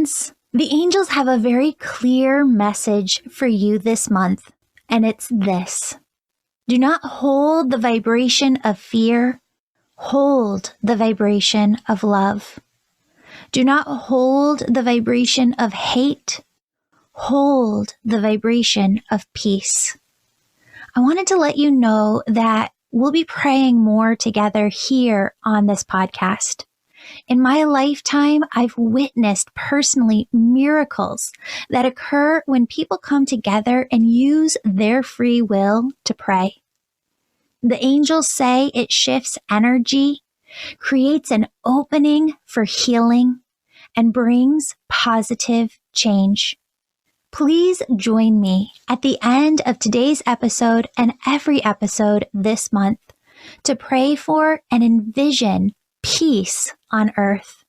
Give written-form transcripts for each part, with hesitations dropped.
friends, the angels have a very clear message for you this month, and it's this. Do not hold the vibration of fear. Hold the vibration of love. Do not hold the vibration of hate. Hold the vibration of peace. I wanted to let you know that we'll be praying more together here on this podcast. In my lifetime, I've witnessed personally miracles that occur when people come together and use their free will to pray. The angels say it shifts energy, creates an opening for healing, and brings positive change. Please join me at the end of today's episode and every episode this month to pray for and envision peace on earth.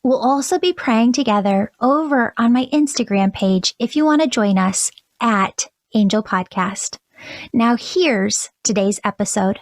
We'll also be praying together over on my Instagram page if you want to join us at Angel Podcast. Now here's today's episode.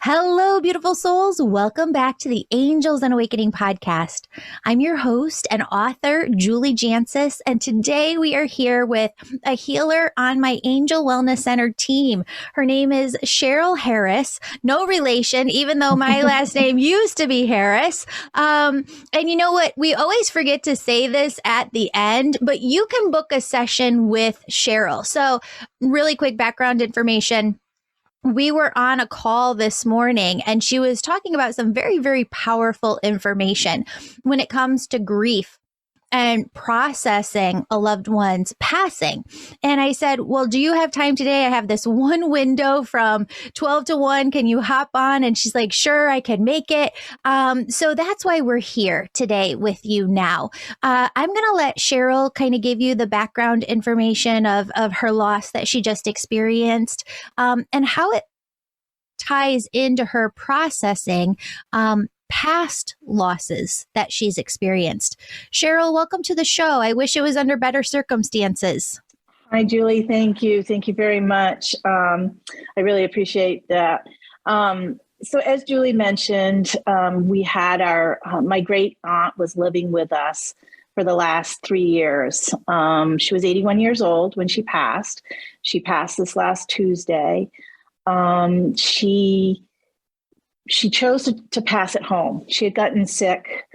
Hello, beautiful souls. Welcome back to the Angels and Awakening podcast. I'm your host and author, Julie Jancius, and today we are here with a healer on my Angel Wellness Center team. Her name is Cheryl Harris. No relation, even though my last name used to be Harris. And you know what? We always forget to say this at the end, but you can book a session with Cheryl. So really quick background information. We were on a call this morning and she was talking about some very, very powerful information when it comes to grief and processing a loved one's passing. And I said, well, do you have time today? I have this one window from 12 to 1. Can you hop on? And she's like, sure, I can make it. So that's why we're here today with you now. I'm going to let Cheryl kind of give you the background information of her loss that she just experienced and how it ties into her processing past losses that she's experienced. Cheryl, welcome to the show. I wish it was under better circumstances. Hi, Julie. Thank you. Thank you very much. I really appreciate that. So as Julie mentioned, we had my great aunt was living with us for the last 3 years. She was 81 years old when she passed. She passed this last Tuesday. She chose to pass at home. She had gotten sick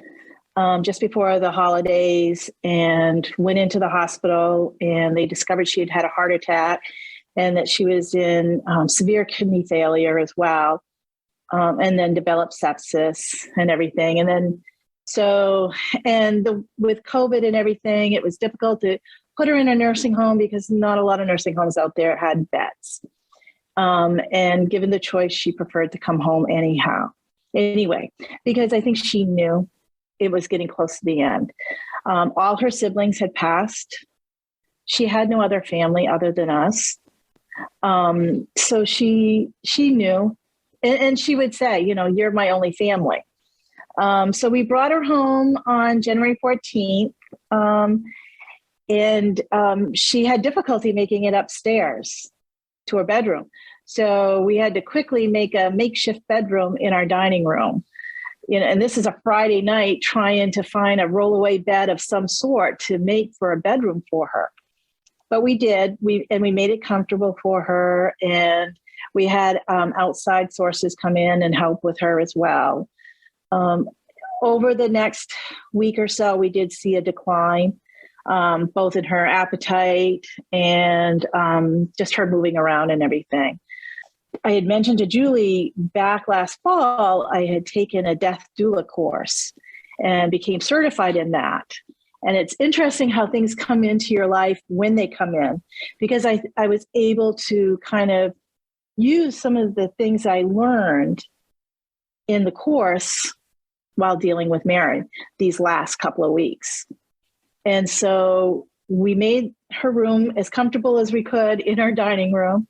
just before the holidays and went into the hospital, and they discovered she had had a heart attack and that she was in severe kidney failure as well, and then developed sepsis and everything. And then with COVID and everything, it was difficult to put her in a nursing home because not a lot of nursing homes out there had beds. And given the choice, she preferred to come home anyway, because I think she knew it was getting close to the end. All her siblings had passed. She had no other family other than us. So she knew, and she would say, you're my only family. So we brought her home on January 14th. And she had difficulty making it upstairs to her bedroom. So we had to quickly make a makeshift bedroom in our dining room. And this is a Friday night trying to find a rollaway bed of some sort to make for a bedroom for her. But we did, we made it comfortable for her. And we had outside sources come in and help with her as well. Over the next week or so, we did see a decline, both in her appetite and just her moving around and everything. I had mentioned to Julie back last fall, I had taken a death doula course and became certified in that. And it's interesting how things come into your life when they come in, because I was able to kind of use some of the things I learned in the course while dealing with Mary these last couple of weeks. And so we made her room as comfortable as we could in our dining room.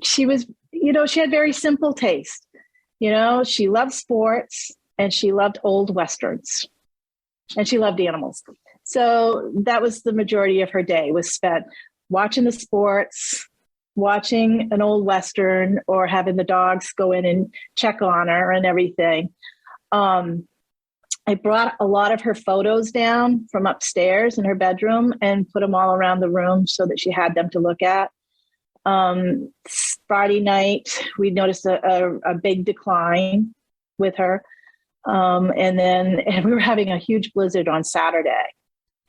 She was, she had very simple taste. She loved sports and she loved old Westerns and she loved animals. So that was the majority of her day was spent watching the sports, watching an old Western or having the dogs go in and check on her and everything. I brought a lot of her photos down from upstairs in her bedroom and put them all around the room so that she had them to look at. Friday night, we noticed a big decline with her. And we were having a huge blizzard on Saturday.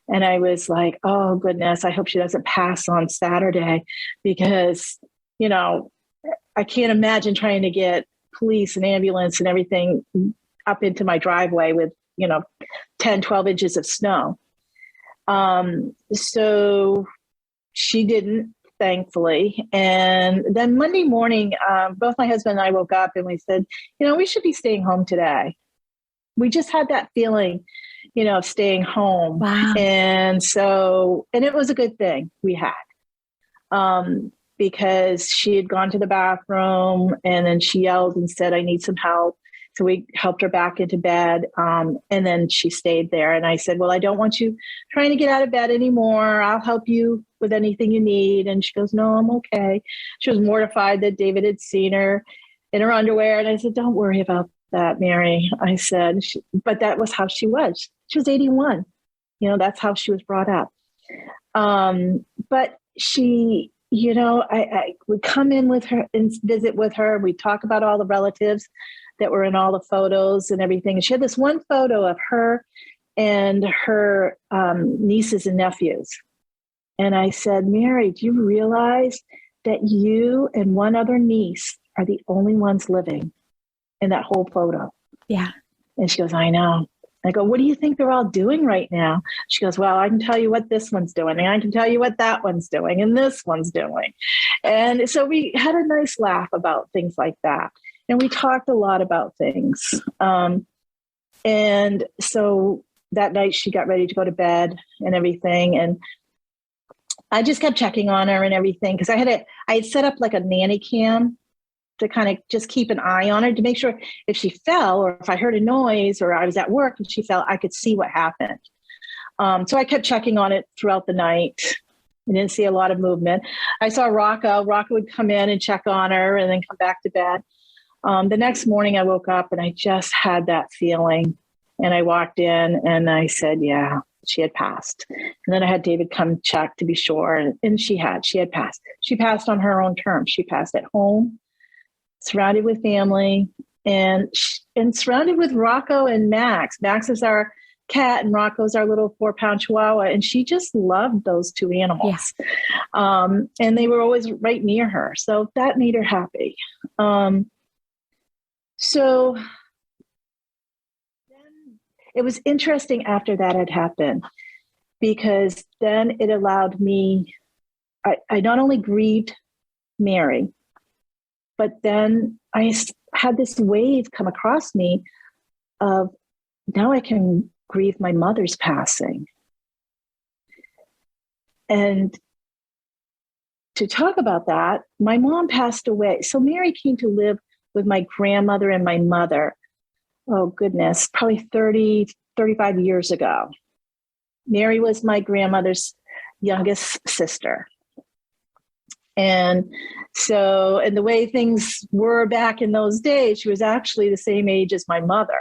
And I was like, oh, goodness, I hope she doesn't pass on Saturday because, you know, I can't imagine trying to get police and ambulance and everything up into my driveway with, 10, 12 inches of snow. So she didn't, thankfully. And then Monday morning, both my husband and I woke up and we said, we should be staying home today. We just had that feeling, of staying home. Wow. And it was a good thing we had, because she had gone to the bathroom and then she yelled and said, I need some help. So we helped her back into bed. And then she stayed there. And I said, well, I don't want you trying to get out of bed anymore. I'll help you with anything you need. And she goes, no, I'm okay. She was mortified that David had seen her in her underwear. And I said, don't worry about that, Mary. I said, but that was how she was. She was 81. That's how she was brought up. But she, I would come in with her and visit with her. We'd talk about all the relatives that were in all the photos and everything. And she had this one photo of her and her nieces and nephews. And I said, Mary, do you realize that you and one other niece are the only ones living in that whole photo? Yeah. And she goes, I know. I go, what do you think they're all doing right now? She goes, well, I can tell you what this one's doing, and I can tell you what that one's doing, and this one's doing. And so we had a nice laugh about things like that. And we talked a lot about things. And so that night she got ready to go to bed and everything. And I just kept checking on her and everything, because I had set up like a nanny cam to kind of just keep an eye on her to make sure if she fell or if I heard a noise or I was at work and she fell, I could see what happened. So I kept checking on it throughout the night. I didn't see a lot of movement. I saw Rocco. Rocco would come in and check on her and then come back to bed. The next morning I woke up and I just had that feeling, and I walked in and I said, yeah, she had passed. And then I had David come check to be sure. And she had passed. She passed on her own terms. She passed at home, surrounded with family, and surrounded with Rocco and Max. Max is our cat and Rocco's our little 4-pound Chihuahua. And she just loved those two animals. Yeah. And they were always right near her. So that made her happy. So then it was interesting after that had happened, because then it allowed me, I not only grieved Mary, but then I had this wave come across me of, now I can grieve my mother's passing. And to talk about that, my mom passed away. So Mary came to live with my grandmother and my mother, oh goodness, probably 30, 35 years ago. Mary was my grandmother's youngest sister. And the way things were back in those days, she was actually the same age as my mother.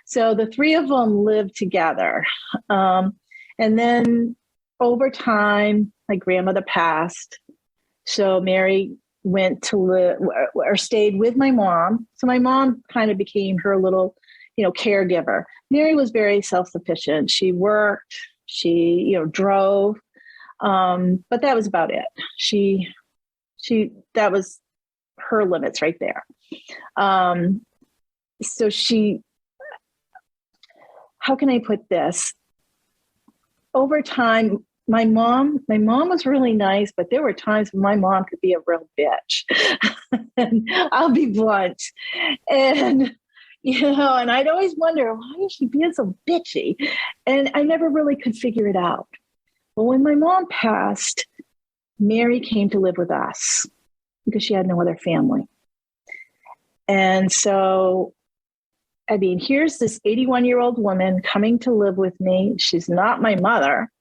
So the three of them lived together. And then over time, my grandmother passed. So Mary went to live or stayed with my mom. So my mom kind of became her little, caregiver. Mary was very self-sufficient. She worked, she, drove, but that was about it. That was her limits right there. So how can I put this? Over time, my mom was really nice, but there were times when my mom could be a real bitch. And I'll be blunt. And, and I'd always wonder, why is she being so bitchy? And I never really could figure it out. But when my mom passed, Mary came to live with us because she had no other family. And so, here's this 81-year-old woman coming to live with me. She's not my mother.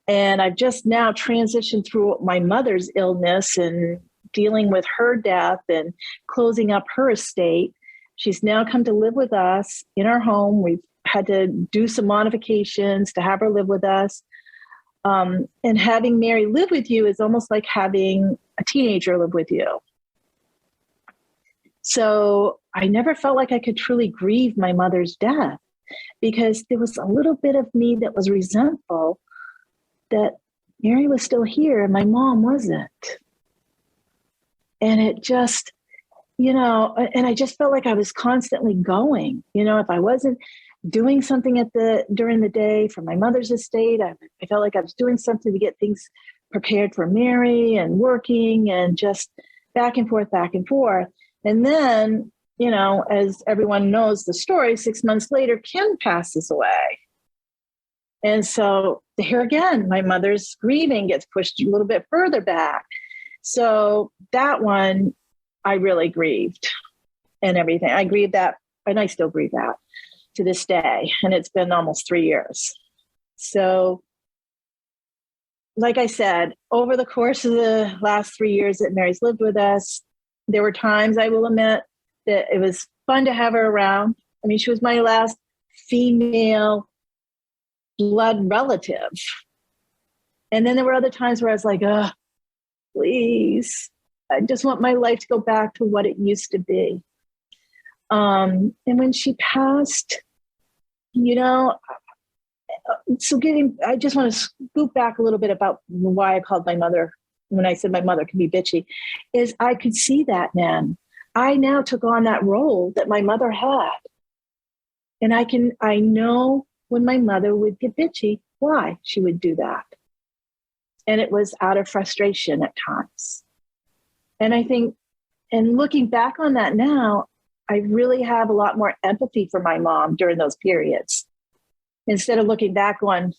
And I've just now transitioned through my mother's illness and dealing with her death and closing up her estate. She's now come to live with us in our home. We've had to do some modifications to have her live with us. And having Mary live with you is almost like having a teenager live with you. So I never felt like I could truly grieve my mother's death, because there was a little bit of me that was resentful that Mary was still here and my mom wasn't. And it just, and I just felt like I was constantly going, if I wasn't doing something during the day for my mother's estate, I felt like I was doing something to get things prepared for Mary and working and just back and forth. And then, as everyone knows the story, 6 months later, Kim passes away. And so here again, my mother's grieving gets pushed a little bit further back. So that one, I really grieved and everything. I grieved that, and I still grieve that to this day. And it's been almost 3 years. So like I said, over the course of the last 3 years that Mary's lived with us, there were times, I will admit, that it was fun to have her around. I mean, she was my last female blood relative. And then there were other times where I was like, oh, please, I just want my life to go back to what it used to be. And when she passed, I just want to scoop back a little bit about why I called my mother, when I said my mother can be bitchy, is I could see that then. I now took on that role that my mother had. And I know when my mother would get bitchy, why she would do that. And it was out of frustration at times. And I think, and looking back on that now, I really have a lot more empathy for my mom during those periods. Instead of looking back on,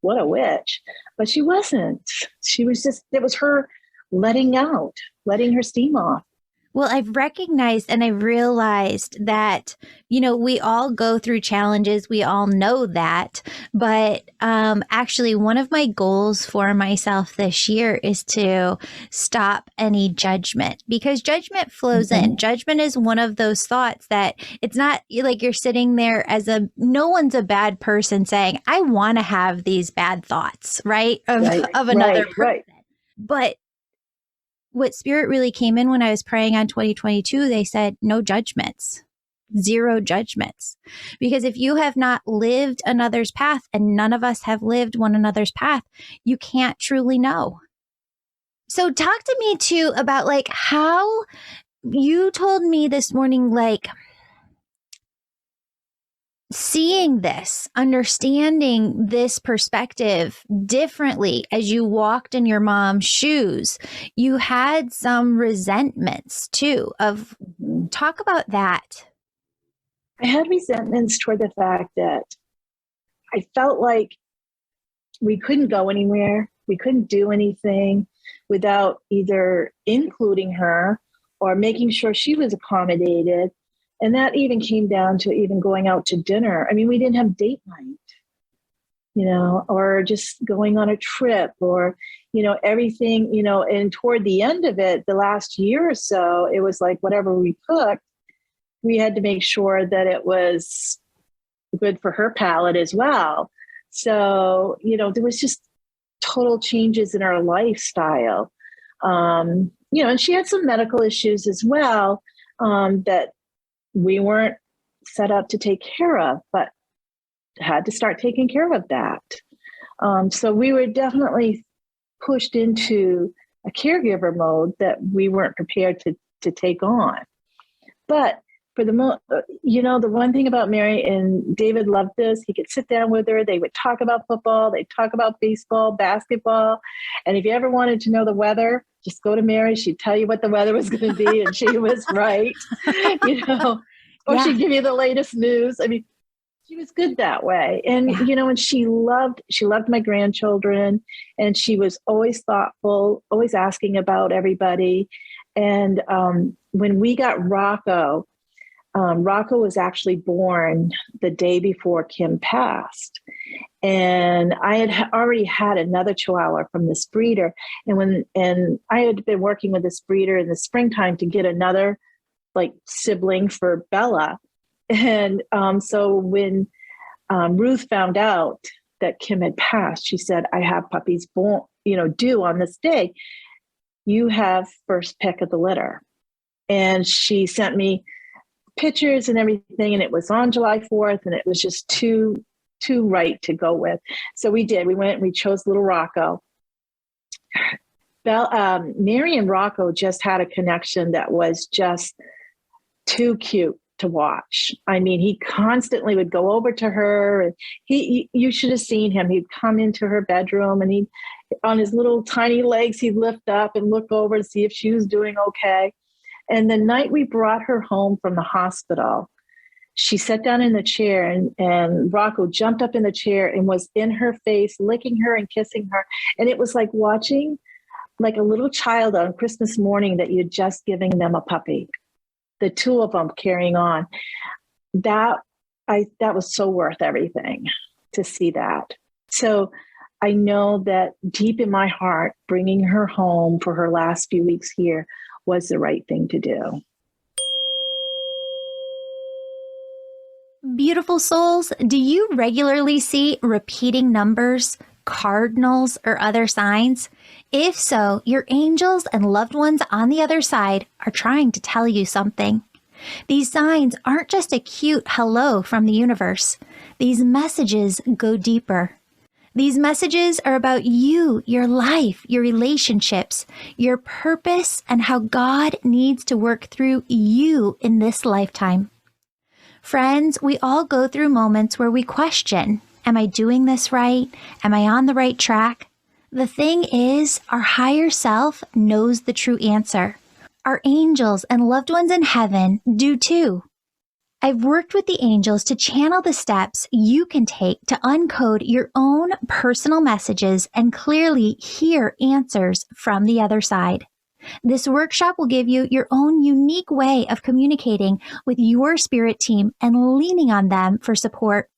what a witch. But she wasn't. She was just, it was her letting her steam off. Well, I've recognized and I've realized that, we all go through challenges. We all know that. But actually, one of my goals for myself this year is to stop any judgment, because judgment flows in. Judgment is one of those thoughts that it's not like you're sitting there no one's a bad person saying, I want to have these bad thoughts, right? Of another person. Right. But what spirit really came in when I was praying on 2022, they said, no judgments, 0 judgments. Because if you have not lived another's path, and none of us have lived one another's path, you can't truly know. So talk to me too about how you told me this morning, seeing this, understanding this perspective differently as you walked in your mom's shoes, you had some resentments too talk about that. I had resentments toward the fact that I felt like we couldn't go anywhere. We couldn't do anything without either including her or making sure she was accommodated. And that even came down to even going out to dinner. I mean, we didn't have date night, or just going on a trip or, everything, and toward the end of it, the last year or so, it was like whatever we cooked, we had to make sure that it was good for her palate as well. So, there was just total changes in our lifestyle. And she had some medical issues as well, that we weren't set up to take care of, but had to start taking care of that. So we were definitely pushed into a caregiver mode that we weren't prepared to take on. But for the one thing about Mary, and David loved this, he could sit down with her. They would talk about football. They'd talk about baseball, basketball. And if you ever wanted to know the weather, just go to Mary. She'd tell you what the weather was going to be. And she was right, or she'd give you the latest news. I mean, she was good that way. And, and she loved my grandchildren, and she was always thoughtful, always asking about everybody. And when we got Rocco, Rocco was actually born the day before Kim passed. And I had already had another Chihuahua from this breeder. And I had been working with this breeder in the springtime to get another like sibling for Bella. And so when Ruth found out that Kim had passed, she said, I have puppies born, due on this day. You have first pick of the litter. And she sent me pictures and everything. And it was on July 4th. And it was just too right to go with. So we did. We went and we chose little Rocco. Mary and Rocco just had a connection that was just too cute to watch. I mean, he constantly would go over to her, and you should have seen him. He'd come into her bedroom, and he, on his little tiny legs, he'd lift up and look over to see if she was doing okay. And the night we brought her home from the hospital, she sat down in the chair, and Rocco jumped up in the chair and was in her face, licking her and kissing her. And it was like watching like a little child on Christmas morning that you're just giving them a puppy. The two of them carrying on. That was so worth everything to see that. So I know that deep in my heart, bringing her home for her last few weeks here was the right thing to do. Beautiful souls, do you regularly see repeating numbers, cardinals, or other signs? If so, your angels and loved ones on the other side are trying to tell you something. These signs aren't just a cute hello from the universe. These messages go deeper. These messages are about you, your life, your relationships, your purpose, and how God needs to work through you in this lifetime. Friends, we all go through moments where we question, am I doing this right? Am I on the right track? The thing is, our higher self knows the true answer. Our angels and loved ones in heaven do too. I've worked with the angels to channel the steps you can take to uncode your own personal messages and clearly hear answers from the other side. This workshop will give you your own unique way of communicating with your spirit team and leaning on them for support.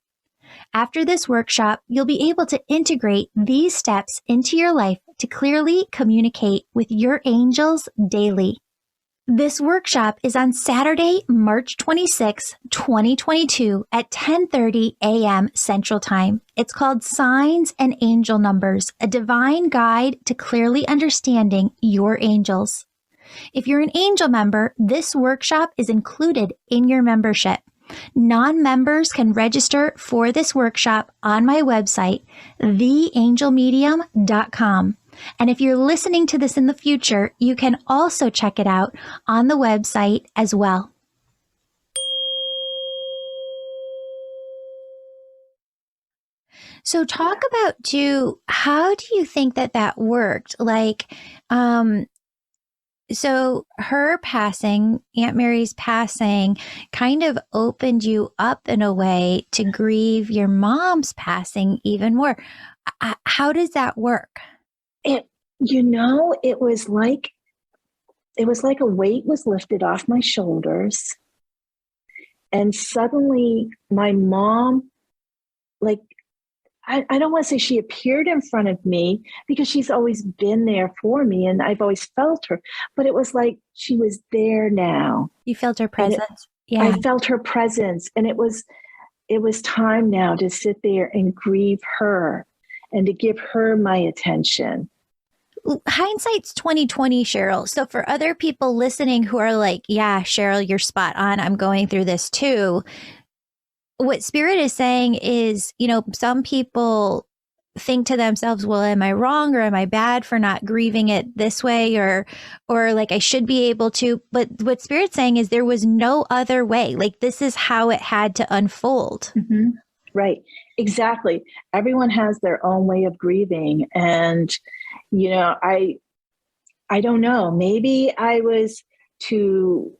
After this workshop, you'll be able to integrate these steps into your life to clearly communicate with your angels daily. This workshop is on Saturday, March 26, 2022 at 10:30 a.m. Central Time. It's called Signs and Angel Numbers, a divine guide to clearly understanding your angels. If you're an angel member, this workshop is included in your membership. Non-members can register for this workshop on my website, theangelmedium.com. And if you're listening to this in the future, you can also check it out on the website as well. So talk about too, how do you think that worked? Like, so her passing, Aunt Mary's passing, kind of opened you up in a way to grieve your mom's passing even more. How does that work? It was like a weight was lifted off my shoulders. And suddenly my mom, like, I don't want to say she appeared in front of me because she's always been there for me and I've always felt her, but it was like she was there now. You felt her presence. Yeah. I felt her presence, and it was time now to sit there and grieve her and to give her my attention. Hindsight's 2020, Cheryl. So for other people listening who are like, yeah, Cheryl, you're spot on. I'm going through this too. What Spirit is saying is, some people think to themselves, well, am I wrong or am I bad for not grieving it this way or like I should be able to? But what Spirit's saying is there was no other way. Like this is how it had to unfold. Mm-hmm. Right. Exactly. Everyone has their own way of grieving. And, I don't know, maybe I was to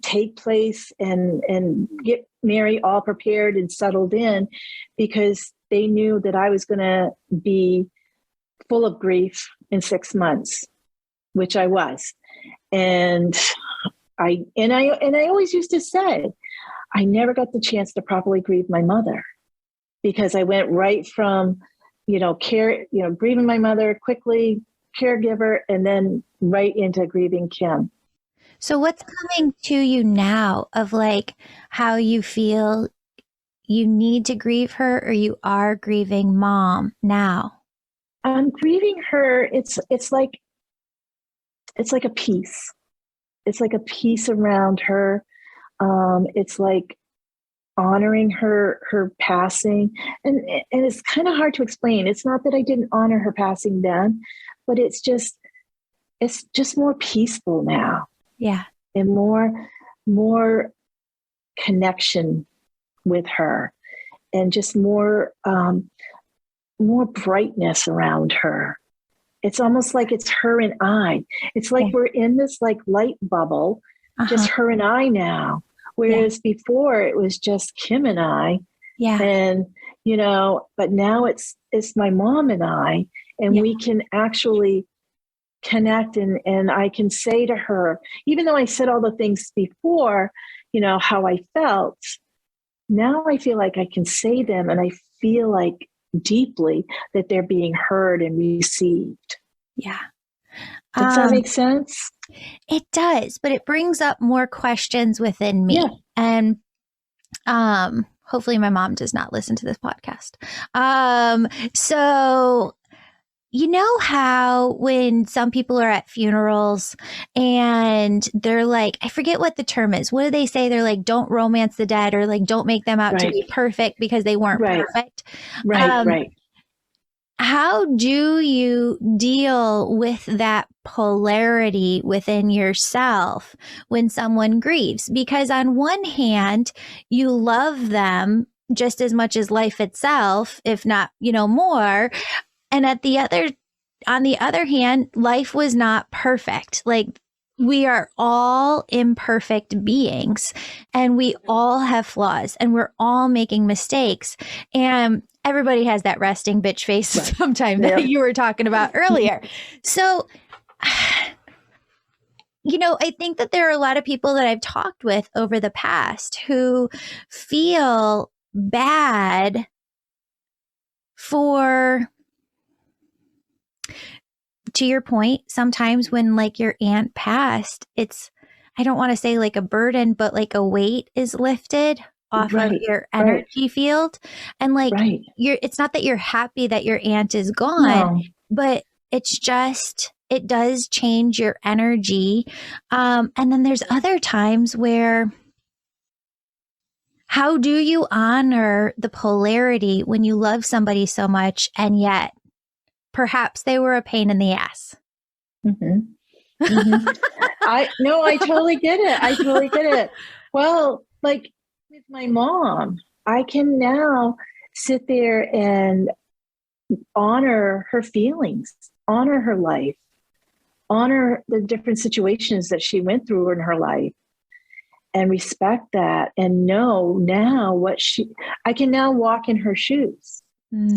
take place and get Mary all prepared and settled in because they knew that I was going to be full of grief in 6 months, which I was. And I always used to say, I never got the chance to properly grieve my mother because I went right from, grieving my mother quickly, caregiver, and then right into grieving Kim. So what's coming to you now of like how you feel you need to grieve her or you are grieving mom now? I'm grieving her. It's like a peace. It's like a peace around her. It's like honoring her passing, and it's kind of hard to explain. It's not that I didn't honor her passing then, but it's just more peaceful now. Yeah. And more connection with her, and just more brightness around her. It's almost like it's her and I. It's like we're in this like light bubble, just her and I now. Whereas before it was just Kim and I. Yeah. And, but now it's my mom and I, and we can actually connect, and I can say to her, even though I said all the things before, how I felt, now I feel like I can say them, and I feel like deeply that they're being heard and received. Yeah. Does that make sense? It does, but it brings up more questions within me. Yeah. And hopefully my mom does not listen to this podcast. So you know how when some people are at funerals and they're like, I forget what the term is. What do they say? They're like, don't romance the dead, or like, don't make them out to be perfect because they weren't perfect. Right. How do you deal with that polarity within yourself when someone grieves? Because on one hand, you love them just as much as life itself, if not, more. And on the other hand, life was not perfect. Like, we are all imperfect beings, and we all have flaws, and we're all making mistakes. And everybody has that resting bitch face sometimes that you were talking about earlier. So, I think that there are a lot of people that I've talked with over the past who feel bad for, to your point, sometimes when like your aunt passed, it's, I don't want to say like a burden, but like a weight is lifted off of your energy field. And like it's not that you're happy that your aunt is gone, but it's just, it does change your energy. And then there's other times where, how do you honor the polarity when you love somebody so much and yet perhaps they were a pain in the ass? I totally get it. Well, like with my mom, I can now sit there and honor her feelings, honor her life, honor the different situations that she went through in her life, and respect that, and know now I can now walk in her shoes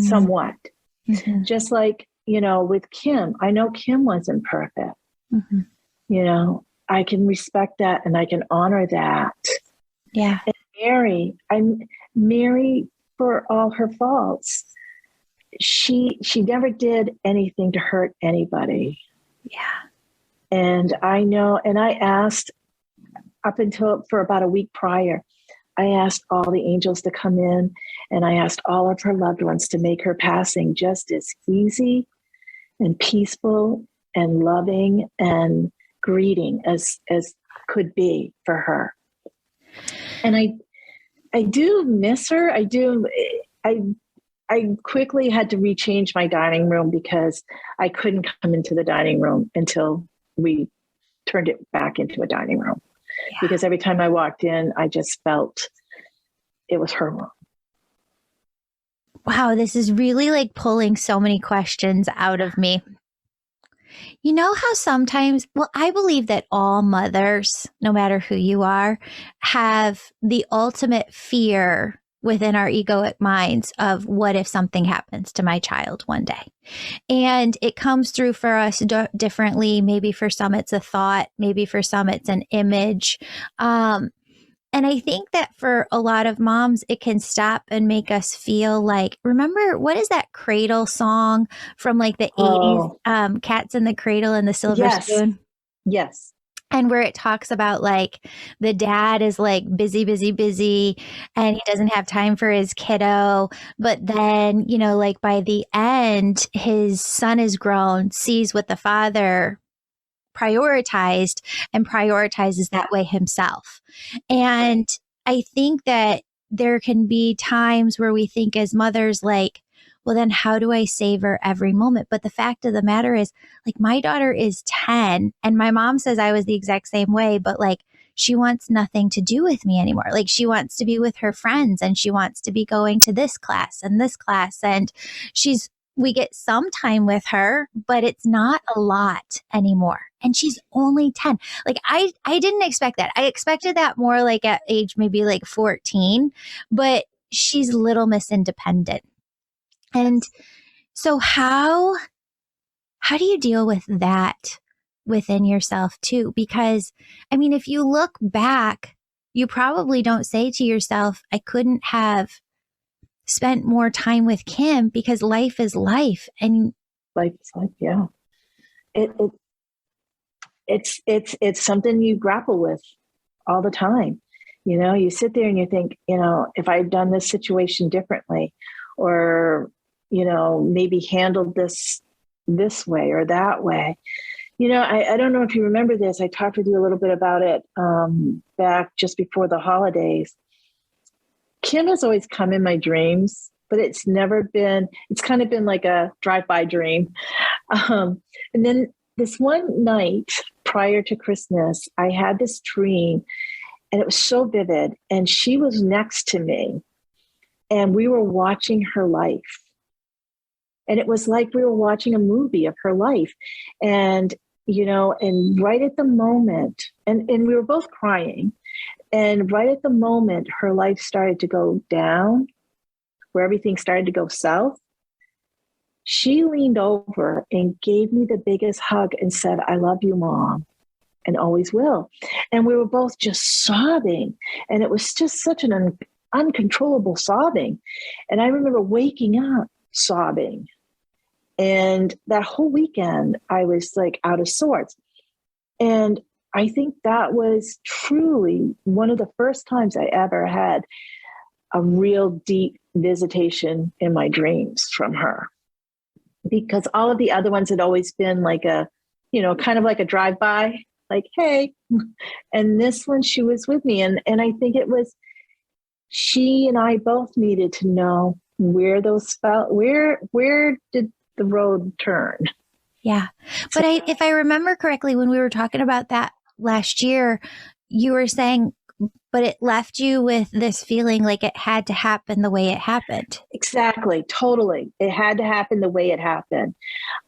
somewhat. Just like, with Kim, I know Kim wasn't perfect. I can respect that, and I can honor that. Yeah. And Mary, for all her faults, she never did anything to hurt anybody. Yeah. And I know, and I asked for about a week prior, I asked all the angels to come in, and I asked all of her loved ones to make her passing just as easy and peaceful and loving and greeting as could be for her. And I do miss her. I do. I quickly had to rechange my dining room because I couldn't come into the dining room until we turned it back into a dining room. Yeah. Because every time I walked in, I just felt it was her room. Wow, this is really like pulling so many questions out of me. You know how sometimes, I believe that all mothers, no matter who you are, have the ultimate fear within our egoic minds of what if something happens to my child one day. And it comes through for us differently. Maybe for some it's a thought, maybe for some it's an image. And I think that for a lot of moms, it can stop and make us feel like, remember, what is that Cradle song from like the 80s? Cats in the Cradle and the Silver Spoon? Yes. And where it talks about like the dad is like busy, busy, busy, and he doesn't have time for his kiddo. But then, you know, like by the end, his son is grown, sees what the father prioritized and prioritizes that way himself. And I think that there can be times where we think as mothers, like, well, then how do I savor every moment? But the fact of the matter is, like, my daughter is 10 and my mom says I was the exact same way, but like, she wants nothing to do with me anymore. Like, she wants to be with her friends and she wants to be going to this class and this class. And we get some time with her, but it's not a lot anymore. And she's only 10. Like, I didn't expect that. I expected that more like at age maybe like 14, but she's Little Miss Independent. And so how do you deal with that within yourself too? Because I mean, if you look back, you probably don't say to yourself, I couldn't have spent more time with Kim, because life is life. And life is life. Yeah. It's something you grapple with all the time. You know, you sit there and you think, you know, if I had done this situation differently, or, you know, maybe handled this way or that way. You know, I don't know if you remember this. I talked with you a little bit about it back just before the holidays. Kim has always come in my dreams, but it's kind of been like a drive-by dream. And then this one night prior to Christmas, I had this dream and it was so vivid. And she was next to me and we were watching her life. And it was like we were watching a movie of her life. And, you know, and right at the moment, and we were both crying. And right at the moment, her life started to go down, where everything started to go south. She leaned over and gave me the biggest hug and said, I love you, Mom, and always will. And we were both just sobbing. And it was just such an uncontrollable sobbing. And I remember waking up sobbing. And that whole weekend, I was like out of sorts. And I think that was truly one of the first times I ever had a real deep visitation in my dreams from her. Because all of the other ones had always been like a, you know, kind of like a drive-by, like, hey. And this one, she was with me. And I think it was, she and I both needed to know where those felt, where did the road turn. Yeah. But if I remember correctly, when we were talking about that last year, you were saying, but it left you with this feeling like it had to happen the way it happened. Exactly. Totally. It had to happen the way it happened.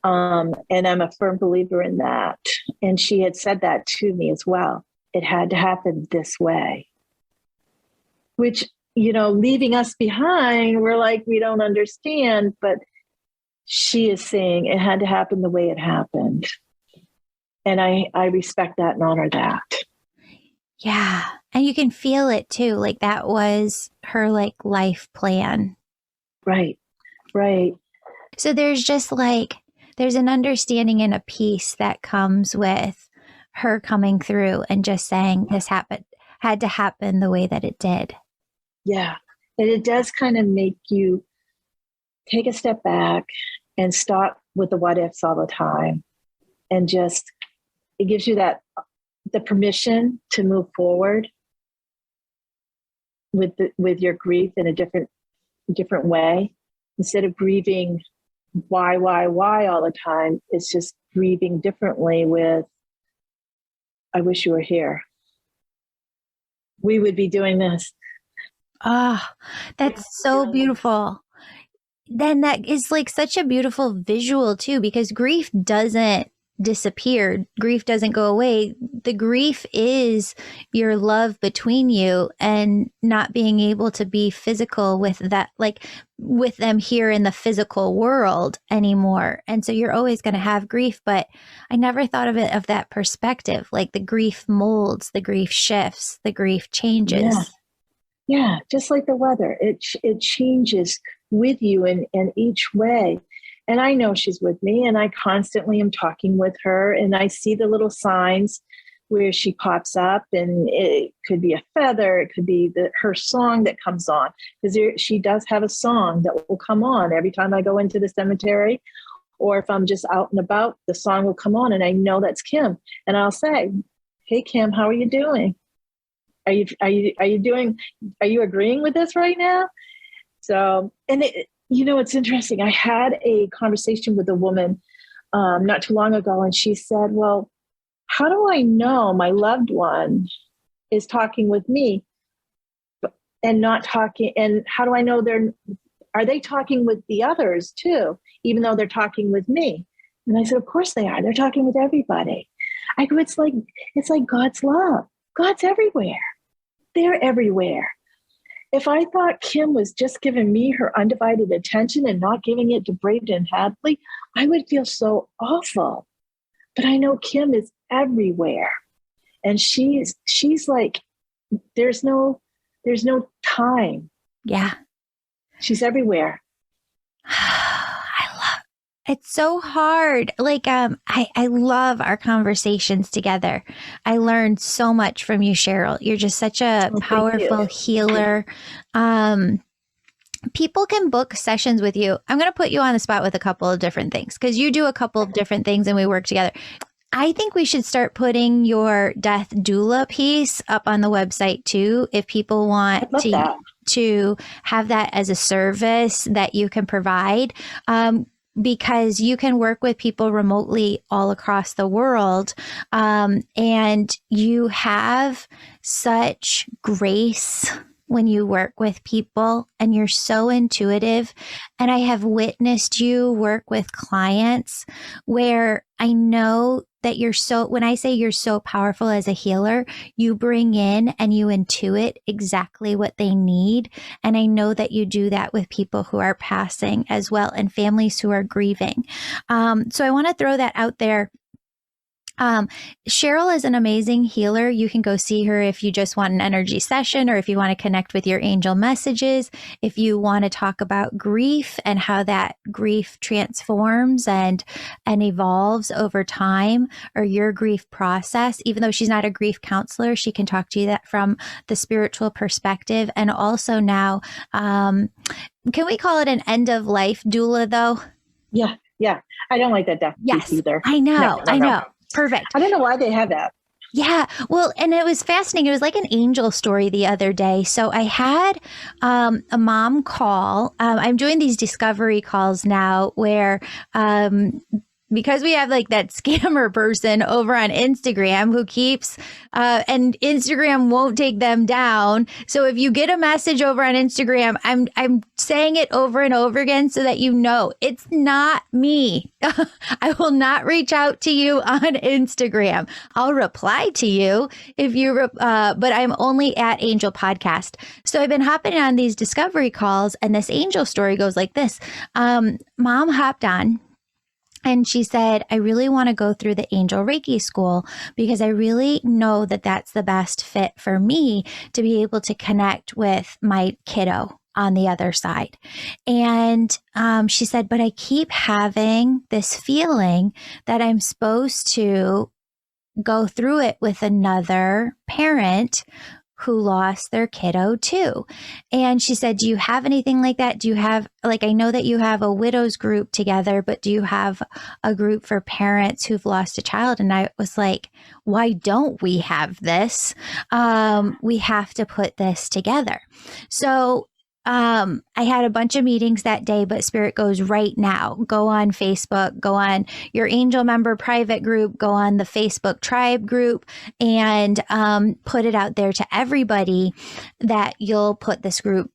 And I'm a firm believer in that. And she had said that to me as well. It had to happen this way, which, you know, leaving us behind, we're like, we don't understand, but she is saying it had to happen the way it happened. And I respect that and honor that. Yeah. And you can feel it too. Like that was her like life plan. Right. Right. So there's just like, there's an understanding and a peace that comes with her coming through and just saying this had to happen the way that it did. Yeah. And it does kind of make you take a step back and stop with the what ifs all the time. And just, it gives you the permission to move forward with your grief in a different way. Instead of grieving why all the time, it's just grieving differently with, I wish you were here. We would be doing this. Ah, that's so beautiful. Then that is like such a beautiful visual too, because grief doesn't disappear. Grief doesn't go away. The grief is your love between you and not being able to be physical with that, like with them here in the physical world anymore. And so you're always going to have grief, but I never thought of it of that perspective. Like the grief molds, the grief shifts, the grief changes. Yeah. Yeah, just like the weather, it changes with you in each way. And I know she's with me, and I constantly am talking with her, and I see the little signs where she pops up, and it could be a feather, it could be her song that comes on, because she does have a song that will come on every time I go into the cemetery, or if I'm just out and about, the song will come on, and I know that's Kim, and I'll say, "Hey Kim, how are you doing? Are you agreeing with this right now?" So, and it's interesting. I had a conversation with a woman not too long ago, and she said, "Well, how do I know my loved one is talking with me and not talking? And how do I know are they talking with the others too, even though they're talking with me?" And I said, "Of course they are. They're talking with everybody." I go, it's like God's love. God's everywhere. They're everywhere. If I thought Kim was just giving me her undivided attention and not giving it to Braden Hadley, I would feel so awful. But I know Kim is everywhere. And she's like, there's no time. Yeah. She's everywhere. It's so hard. Like, I love our conversations together. I learned so much from you, Cheryl. You're just such a powerful healer. People can book sessions with you. I'm going to put you on the spot with a couple of different things because you do a couple of different things and we work together. I think we should start putting your death doula piece up on the website too. If people want to have that as a service that you can provide. Because you can work with people remotely all across the world. And you have such grace when you work with people and you're so intuitive. And I have witnessed you work with clients where I know that when I say you're so powerful as a healer, you bring in and you intuit exactly what they need. And I know that you do that with people who are passing as well and families who are grieving. So I want to throw that out there. Cheryl is an amazing healer. You can go see her if you just want an energy session or if you want to connect with your angel messages, if you want to talk about grief and how that grief transforms and evolves over time, or your grief process. Even though she's not a grief counselor, she can talk to you that from the spiritual perspective. And also now, can we call it an end of life doula though? Yeah. I don't like that yes, either. I know. I know. Perfect. I don't know why they have that. Yeah. Well, and it was fascinating. It was like an angel story the other day. So I had a mom call. I'm doing these discovery calls now where because we have like that scammer person over on Instagram who keeps, and Instagram won't take them down. So if you get a message over on Instagram, I'm saying it over and over again so that you know it's not me. I will not reach out to you on Instagram. I'll reply to you if you, but I'm only at Angel Podcast. So I've been hopping on these discovery calls, and this angel story goes like this. Mom hopped on. And she said, I really want to go through the Angel Reiki school because I really know that that's the best fit for me to be able to connect with my kiddo on the other side. And she said, but I keep having this feeling that I'm supposed to go through it with another parent who lost their kiddo too. And she said, do you have anything like that? Do you have, like, I know that you have a widows group together, but do you have a group for parents who've lost a child? And I was like, why don't we have this? We have to put this together. So I had a bunch of meetings that day, but Spirit goes right now. Go on Facebook, go on your angel member private group, go on the Facebook tribe group, and put it out there to everybody that you'll put this group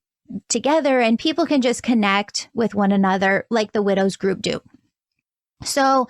together and people can just connect with one another like the widows group do. So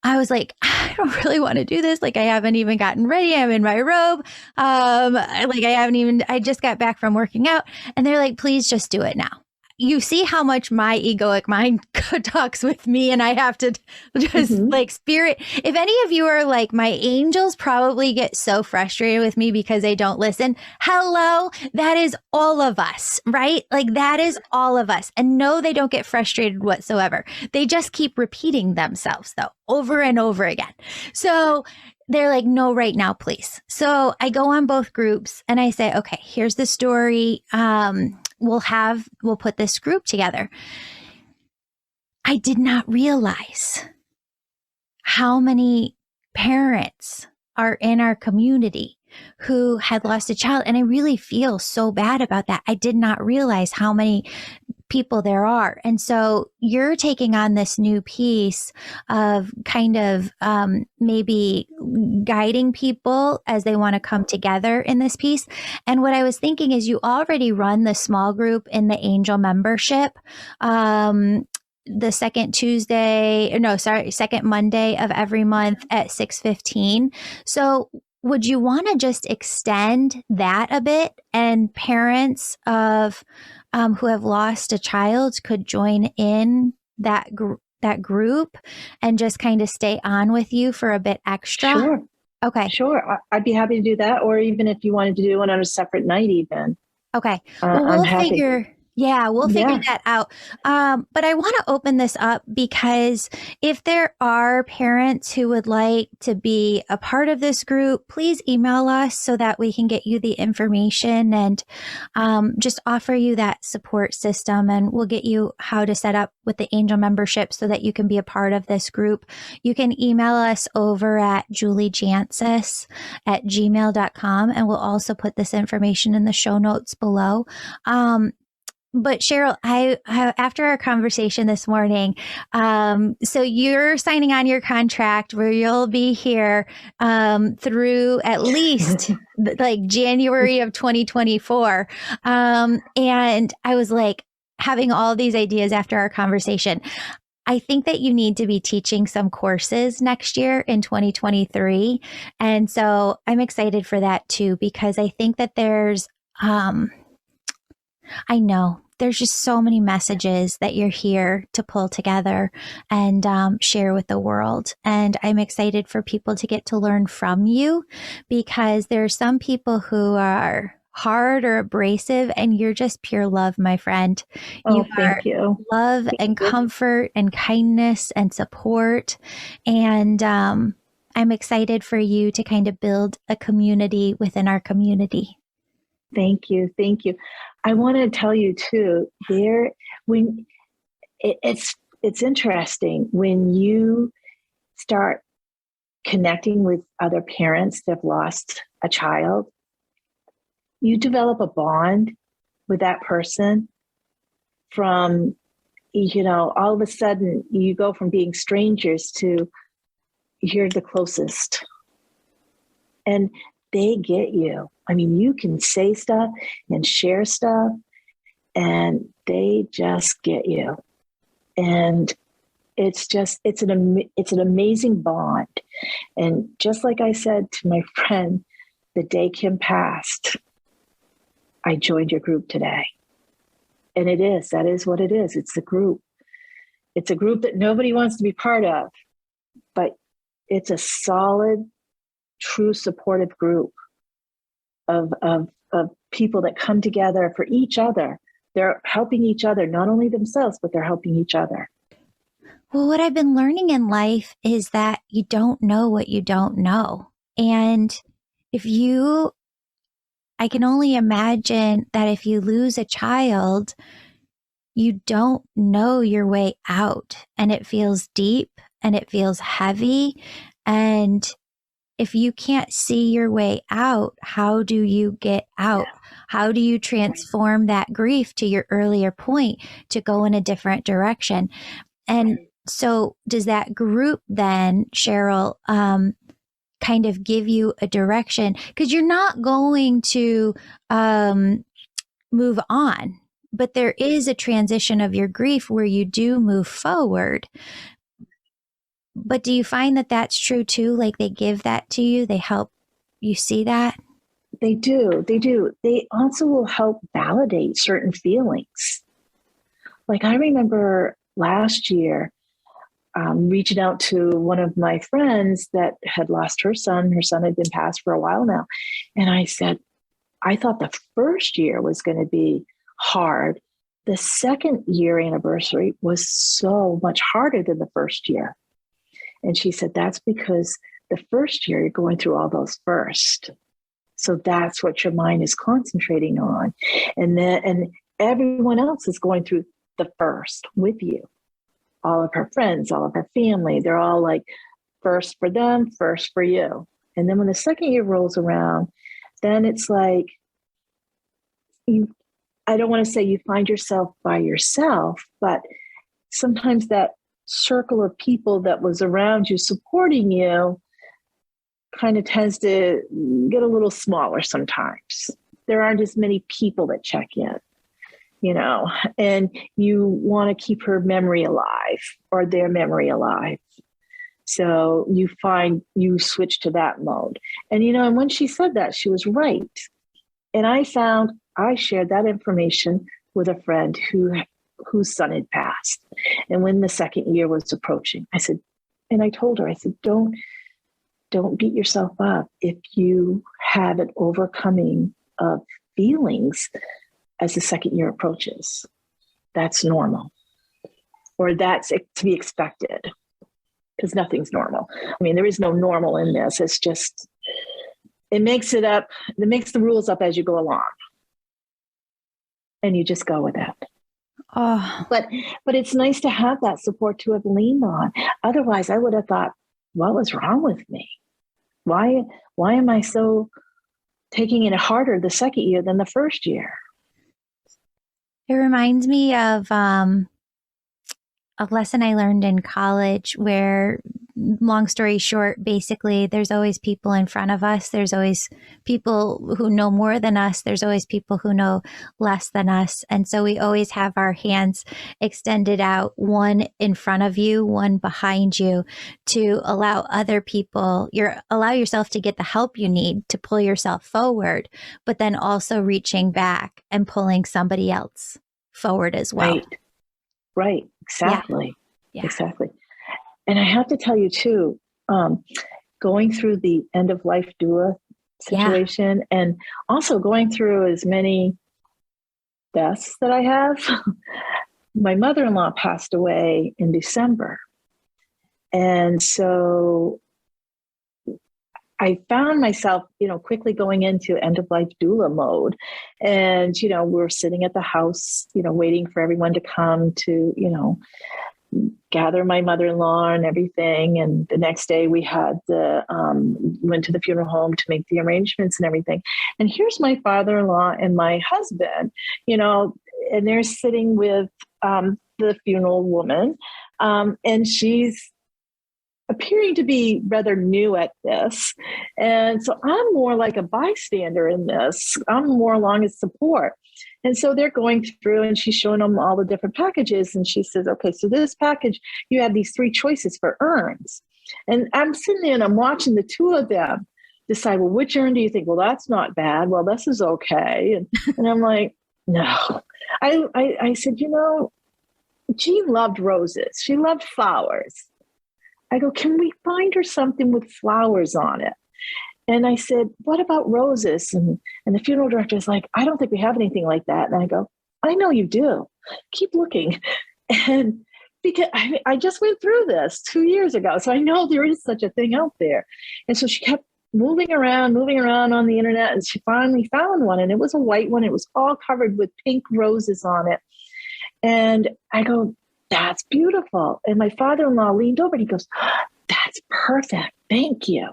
I was like, I don't really want to do this. Like, I haven't even gotten ready. I'm in my robe. I just got back from working out. And they're like, please just do it now. You see how much my egoic mind talks with me, and I have to just Mm-hmm. like spirit. If any of you are like my angels, probably get so frustrated with me because they don't listen. Hello, that is all of us, right? Like that is all of us. And no, they don't get frustrated whatsoever. They just keep repeating themselves though, over and over again. So they're like, no, right now, please. So I go on both groups and I say, okay, here's the story. We'll put this group together. I did not realize how many parents are in our community who had lost a child. And I really feel so bad about that. I did not realize how many people there are. And so you're taking on this new piece of kind of maybe guiding people as they want to come together in this piece. And what I was thinking is you already run the small group in the angel membership. The second Monday of every month at 6:15. So would you want to just extend that a bit, and parents of who have lost a child could join in that group and just kind of stay on with you for a bit extra? Sure. Okay. Sure. I'd be happy to do that. Or even if you wanted to do one on a separate night, even. Okay. Well, I'm happy. we'll figure Yeah. that out. But I want to open this up because if there are parents who would like to be a part of this group, please email us so that we can get you the information and just offer you that support system. And we'll get you how to set up with the angel membership so that you can be a part of this group. You can email us over at juliejancius@gmail.com, and we'll also put this information in the show notes below. But Cheryl, I after our conversation this morning, so you're signing on your contract where you'll be here through at least like January of 2024. And I was like having all these ideas after our conversation. I think that you need to be teaching some courses next year in 2023. And so I'm excited for that too, because I think that I know there's just so many messages that you're here to pull together and share with the world. And I'm excited for people to get to learn from you, because there are some people who are hard or abrasive, and you're just pure love, my friend. You Oh, are thank you. love and comfort and kindness and support. And I'm excited for you to kind of build a community within our community. Thank you. Thank you. I want to tell you too, when it's interesting when you start connecting with other parents that have lost a child, you develop a bond with that person from, all of a sudden you go from being strangers to you're the closest. And they get you. I mean, you can say stuff and share stuff, and they just get you. And it's an amazing bond. And just like I said to my friend the day Kim passed, I joined your group today. And that is what it is. It's a group. It's a group that nobody wants to be part of, but it's a solid, true supportive group of people that come together for each other. They're helping each other, not only themselves, but they're helping each other. Well, what I've been learning in life is that you don't know what you don't know. And I can only imagine that if you lose a child, you don't know your way out, and it feels deep and it feels heavy. And if you can't see your way out, how do you get out? How do you transform that grief, to your earlier point, to go in a different direction? And so does that group then, Cheryl, kind of give you a direction? Because you're not going to move on, but there is a transition of your grief where you do move forward. But do you find that that's true too? Like they give that to you, they help you see that? They do. They do. They also will help validate certain feelings. Like I remember last year reaching out to one of my friends that had lost her son. Her son had been passed for a while now. And I said, I thought the first year was going to be hard. The second year anniversary was so much harder than the first year. And she said, that's because the first year you're going through all those first. So that's what your mind is concentrating on. And everyone else is going through the first with you. All of her friends, all of her family, they're all like first for them, first for you. And then when the second year rolls around, then it's like I don't want to say you find yourself by yourself, but sometimes that circle of people that was around you supporting you kind of tends to get a little smaller sometimes. There aren't as many people that check in, and you want to keep her memory alive or their memory alive. So you switch to that mode. And when she said that, she was right. And I shared that information with a friend whose son had passed. And when the second year was approaching, I told her, don't beat yourself up if you have an overcoming of feelings as the second year approaches. That's normal, or that's to be expected, because nothing's normal. I mean, there is no normal in this. It's just, it makes the rules up as you go along. And you just go with it. Oh, but it's nice to have that support to have leaned on. Otherwise, I would have thought, what was wrong with me? Why am I so taking it harder the second year than the first year? it reminds me of a lesson I learned in college where, long story short, basically there's always people in front of us. There's always people who know more than us. There's always people who know less than us. And so we always have our hands extended out, one in front of you, one behind you, to allow other people, allow yourself to get the help you need to pull yourself forward, but then also reaching back and pulling somebody else forward as well. Right. Exactly. Yeah. Exactly. And I have to tell you too, going through the end of life doula situation, and also going through as many deaths that I have. My mother-in-law passed away in December. And so I found myself, quickly going into end of life doula mode. And, we're sitting at the house, waiting for everyone to come to, gather my mother-in-law and everything. And the next day we had went to the funeral home to make the arrangements and everything. And here's my father-in-law and my husband, and they're sitting with the funeral woman. And she's appearing to be rather new at this. And so I'm more like a bystander in this. I'm more along as support. And so they're going through, and she's showing them all the different packages. And she says, okay, so this package, you have these 3 choices for urns. And I'm sitting there and I'm watching the two of them decide, well, which urn do you think? Well, that's not bad. Well, this is okay. And I'm like, no. I said, Jean loved roses. She loved flowers. I go, can we find her something with flowers on it? And I said, what about roses? And the funeral director is like, I don't think we have anything like that. And I go, I know you do. Keep looking. And because I just went through this 2 years ago. So I know there is such a thing out there. And so she kept moving around on the internet. And she finally found one. And it was a white one. It was all covered with pink roses on it. And I go, that's beautiful. And my father-in-law leaned over and he goes, that's perfect. Thank you.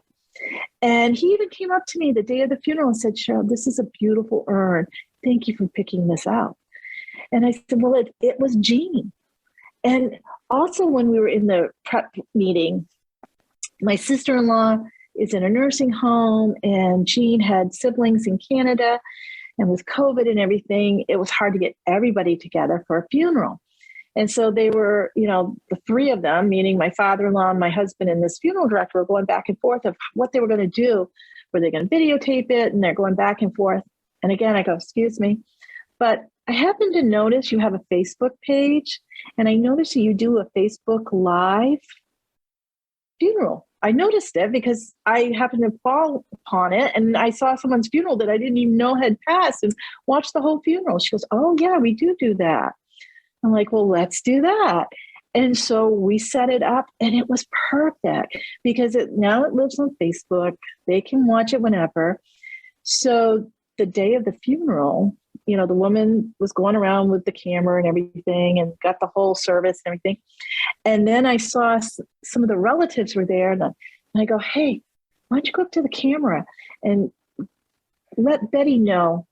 And he even came up to me the day of the funeral and said, Cheryl, this is a beautiful urn. Thank you for picking this out. And I said, well, it was Jean. And also when we were in the prep meeting, my sister-in-law is in a nursing home, and Jean had siblings in Canada. And with COVID and everything, it was hard to get everybody together for a funeral. And so they were, the three of them, meaning my father-in-law, my husband, and this funeral director, were going back and forth of what they were going to do. Were they going to videotape it? And they're going back and forth. And again, I go, excuse me. But I happen to notice you have a Facebook page, and I noticed you do a Facebook Live funeral. I noticed it because I happened to fall upon it, and I saw someone's funeral that I didn't even know had passed and watched the whole funeral. She goes, oh yeah, we do that. I'm like, well, let's do that. And so we set it up, and it was perfect because now it lives on Facebook. They can watch it whenever. So the day of the funeral, the woman was going around with the camera and everything and got the whole service and everything. And then I saw some of the relatives were there, and I go, hey, why don't you go up to the camera and let Betty know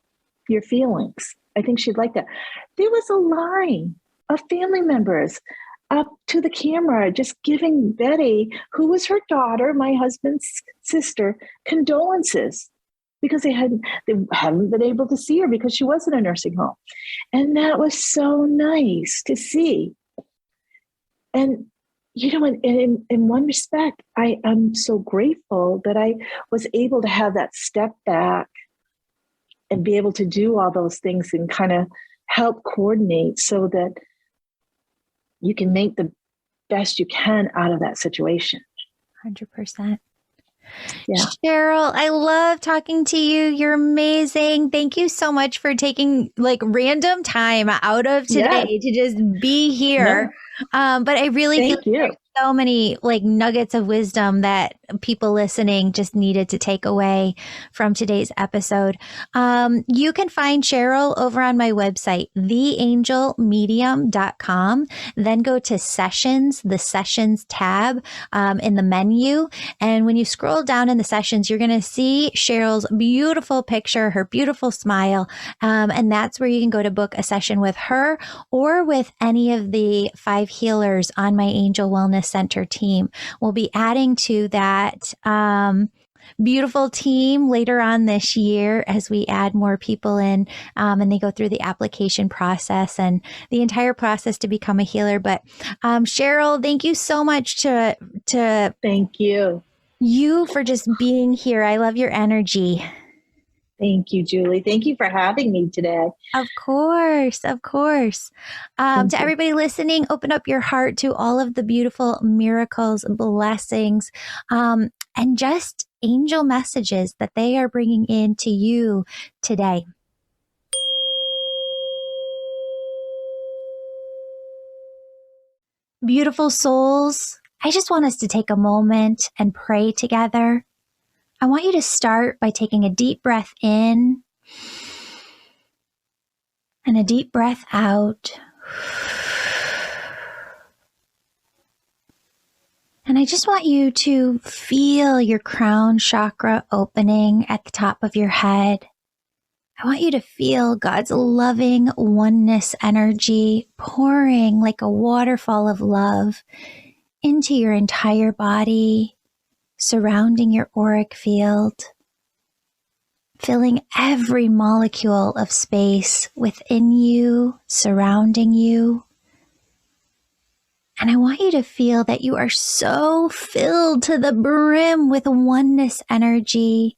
your feelings? I think she'd like that. There was a line of family members up to the camera, just giving Betty, who was her daughter, my husband's sister, condolences because they hadn't been able to see her because she was in a nursing home. And that was so nice to see. And, in one respect, I am so grateful that I was able to have that step back and be able to do all those things and kind of help coordinate so that you can make the best you can out of that situation. 100%. Yeah. Cheryl, I love talking to you. You're amazing. Thank you so much for taking random time out of today to just be here. No. But I really feel there's so many nuggets of wisdom that people listening just needed to take away from today's episode. You can find Cheryl over on my website, theangelmedium.com. Then go to sessions, the sessions tab in the menu. And when you scroll down in the sessions, you're going to see Cheryl's beautiful picture, her beautiful smile. And that's where you can go to book a session with her or with any of the 5 healers on my Angel Wellness Center team. We'll be adding to that beautiful team later on this year as we add more people in and they go through the application process and the entire process to become a healer. But Cheryl, thank you so much to thank you for just being here. I love your energy. Thank you, Julie. Thank you for having me today. Of course. To everybody listening, open up your heart to all of the beautiful miracles, blessings, and just angel messages that they are bringing in to you today. Beautiful souls, I just want us to take a moment and pray together. I want you to start by taking a deep breath in and a deep breath out. And I just want you to feel your crown chakra opening at the top of your head. I want you to feel God's loving oneness energy pouring like a waterfall of love into your entire body, surrounding your auric field, filling every molecule of space within you, surrounding you. And I want you to feel that you are so filled to the brim with oneness energy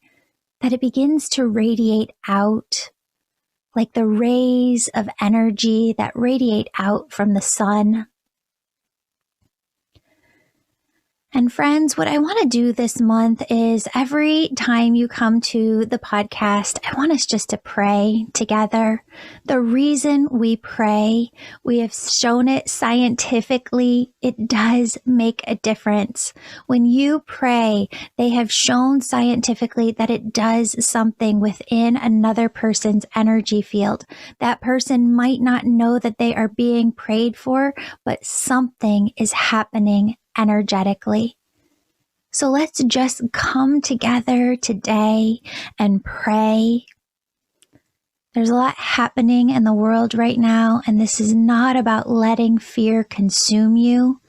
that it begins to radiate out like the rays of energy that radiate out from the sun. And friends, what I want to do this month is every time you come to the podcast, I want us just to pray together. The reason we pray, we have shown it scientifically, it does make a difference. When you pray, they have shown scientifically that it does something within another person's energy field. That person might not know that they are being prayed for, but something is happening energetically. So let's just come together today and pray. There's a lot happening in the world right now, and this is not about letting fear consume you.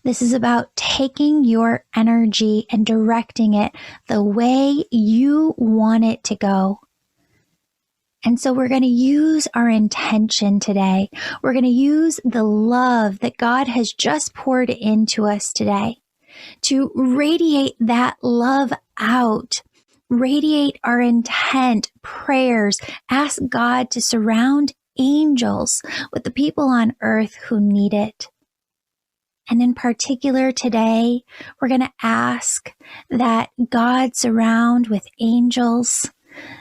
This is about taking your energy and directing it the way you want it to go. And so we're going to use our intention today. We're going to use the love that God has just poured into us today to radiate that love out, radiate our intent, prayers, ask God to surround angels with the people on earth who need it. And in particular today, we're going to ask that God surround with angels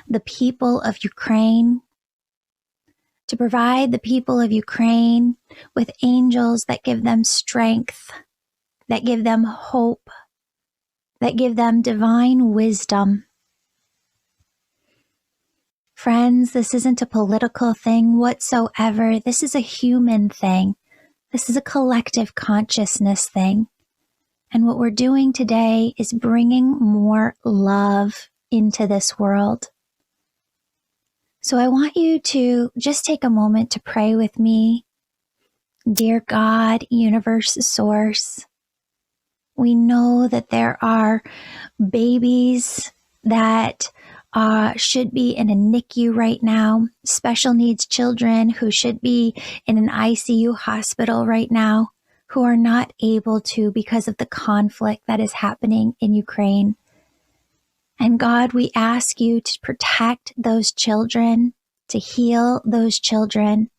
the people of Ukraine, to provide the people of Ukraine with angels that give them strength, that give them hope, that give them divine wisdom. Friends, this isn't a political thing whatsoever. This is a human thing. This is a collective consciousness thing. And what we're doing today is bringing more love into this world. So I want you to just take a moment to pray with me. Dear God, universe source, we know that there are babies that should be in a NICU right now, special needs children who should be in an ICU hospital right now, who are not able to because of the conflict that is happening in Ukraine. And God, we ask you to protect those children, to heal those children,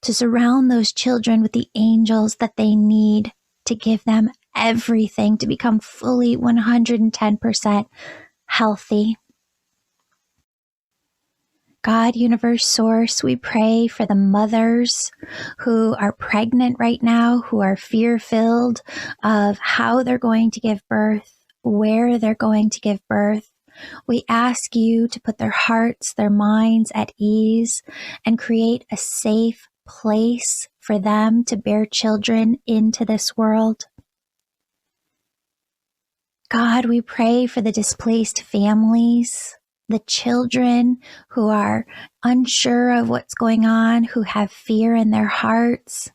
to surround those children with the angels that they need to give them everything to become fully 110% healthy. God, universe source, we pray for the mothers who are pregnant right now, who are fear-filled of how they're going to give birth, where they're going to give birth. We ask you to put their hearts, their minds at ease and create a safe place for them to bear children into this world. God, we pray for the displaced families, the children who are unsure of what's going on, who have fear in their hearts.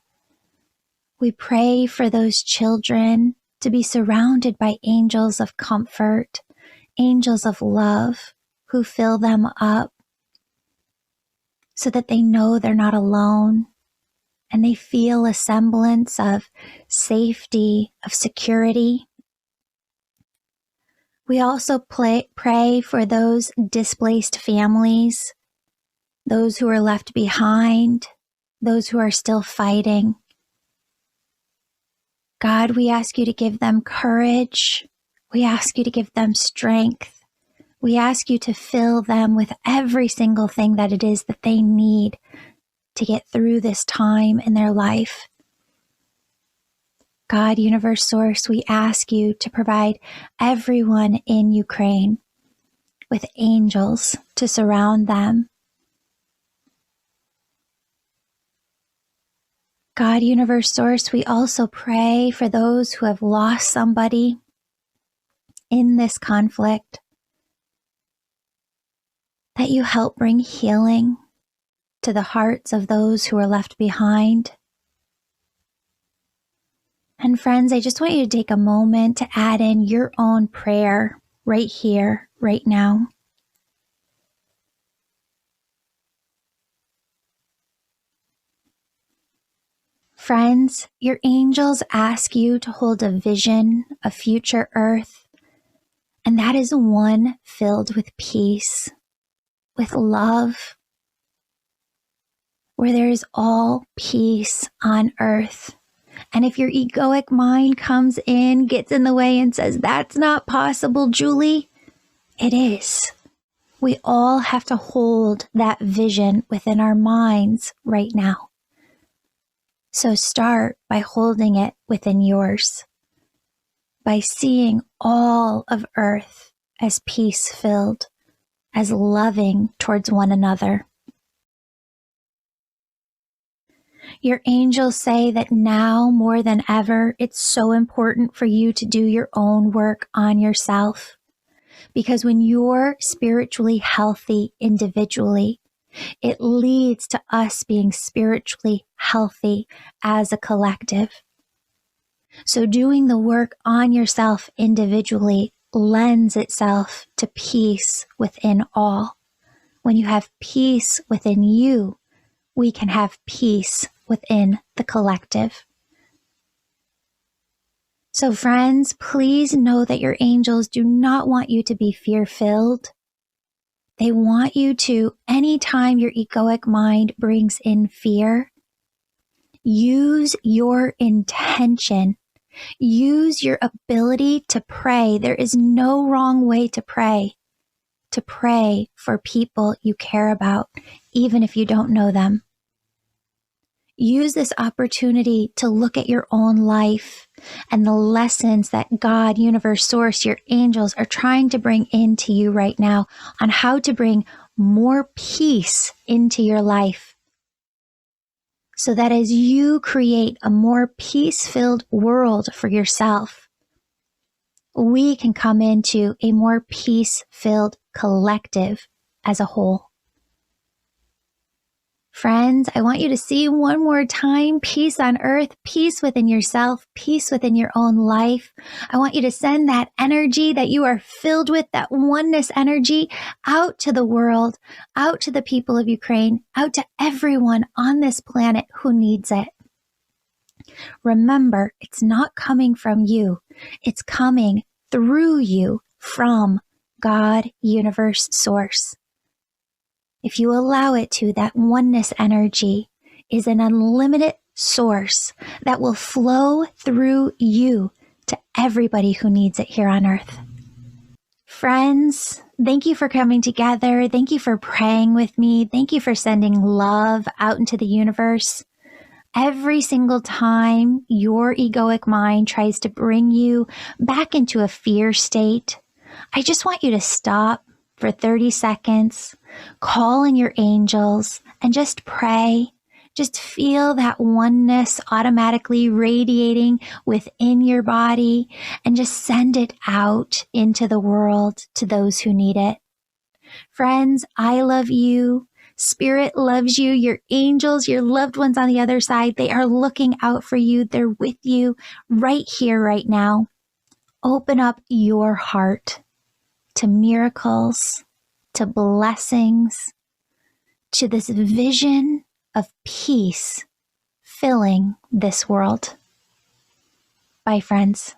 We pray for those children to be surrounded by angels of comfort, angels of love who fill them up so that they know they're not alone and they feel a semblance of safety, of security. We also pray for those displaced families, those who are left behind, those who are still fighting. God, we ask you to give them courage. We ask you to give them strength. We ask you to fill them with every single thing that it is that they need to get through this time in their life. God, universe source, we ask you to provide everyone in Ukraine with angels to surround them. God, universe source, we also pray for those who have lost somebody in this conflict, that you help bring healing to the hearts of those who are left behind. And friends, I just want you to take a moment to add in your own prayer right here, right now. Friends, your angels ask you to hold a vision of future earth, and that is one filled with peace, with love, where there is all peace on earth. And if your egoic mind comes in, gets in the way and says, that's not possible, Julie, it is. We all have to hold that vision within our minds right now. So start by holding it within yours, by seeing all of earth as peace-filled, as loving towards one another. Your angels say that now more than ever, it's so important for you to do your own work on yourself. Because when you're spiritually healthy individually, it leads to us being spiritually healthy as a collective. So doing the work on yourself individually lends itself to peace within all. When you have peace within you, we can have peace within the collective. So friends, please know that your angels do not want you to be fear-filled. They want you to, anytime your egoic mind brings in fear, use your intention. Use your ability to pray. There is no wrong way to pray. To pray for people you care about, even if you don't know them. Use this opportunity to look at your own life and the lessons that God, universe, source, your angels are trying to bring into you right now on how to bring more peace into your life. So that as you create a more peace-filled world for yourself, we can come into a more peace-filled collective as a whole. Friends, I want you to see one more time peace on earth, peace within yourself, peace within your own life. I want you to send that energy that you are filled with, that oneness energy, out to the world, out to the people of Ukraine, out to everyone on this planet who needs it. Remember, it's not coming from you. It's coming through you from God, universe, source. If you allow it to, that oneness energy is an unlimited source that will flow through you to everybody who needs it here on earth. Friends, thank you for coming together. Thank you for praying with me. Thank you for sending love out into the universe. Every single time your egoic mind tries to bring you back into a fear state, I just want you to stop for 30 seconds, call in your angels, and just pray. Just feel that oneness automatically radiating within your body and just send it out into the world to those who need it. Friends, I love you. Spirit loves you. Your angels, your loved ones on the other side, they are looking out for you. They're with you right here, right now. Open up your heart to miracles, to blessings, to this vision of peace filling this world. Bye, friends.